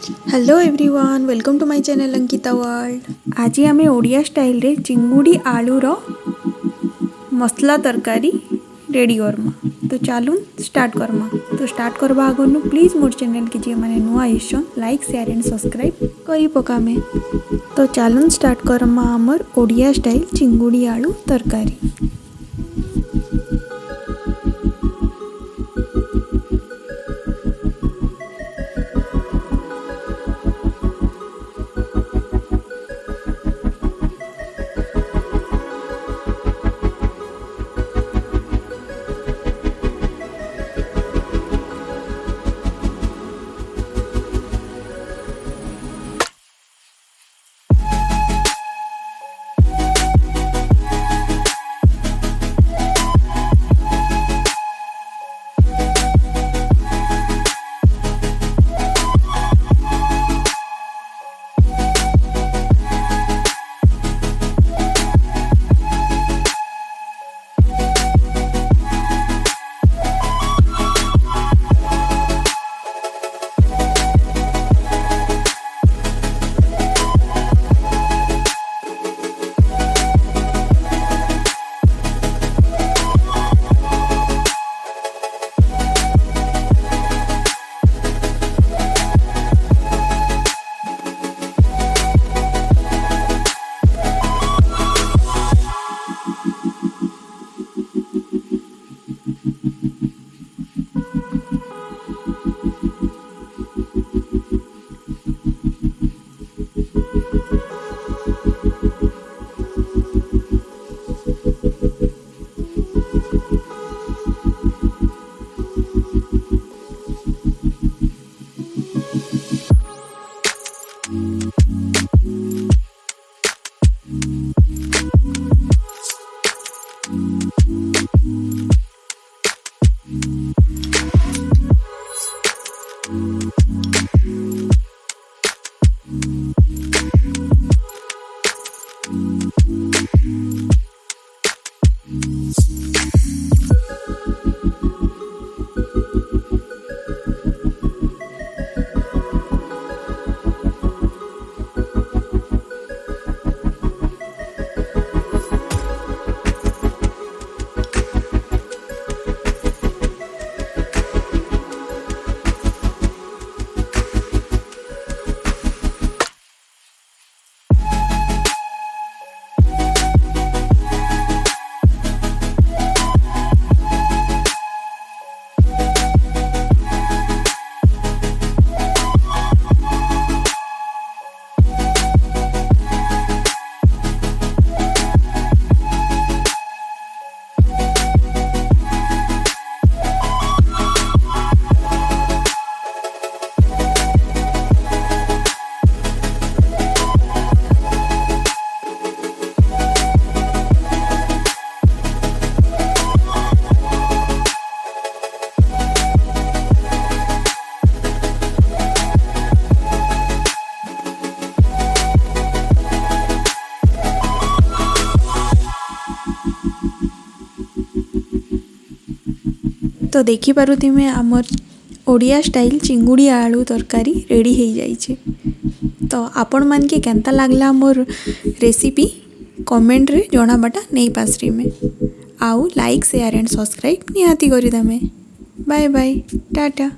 Hello everyone, welcome to my channel Ankita world. आज आम Odia style रे चिंगुड़ी आलूर मसला तरकारी रेडी करमा। तो चलून स्टार्ट करमा। तो स्टार्ट करवा आगु प्लीज मोर चैनल की जी मैंने नुआ आइसन लाइक शेयर एंड सब्सक्राइब करी पकामे। तो चलून स्टार्ट करमा आमर ओडिया स्टाइल चिंगुड़ी आलू तरकारी। तो देखिपारुथि में आमर ओडिया स्टाइल चिंगुड़ी आलू तरकारी रेडी हो जाइए। तो आपण मान के केंता लागला मोर रेसिपी कमेंट रे जणाबाटा नहीं पासरी में आउ लाइक शेयर एंड सब्सक्राइब निहाती करी दमे। Bye bye Tata.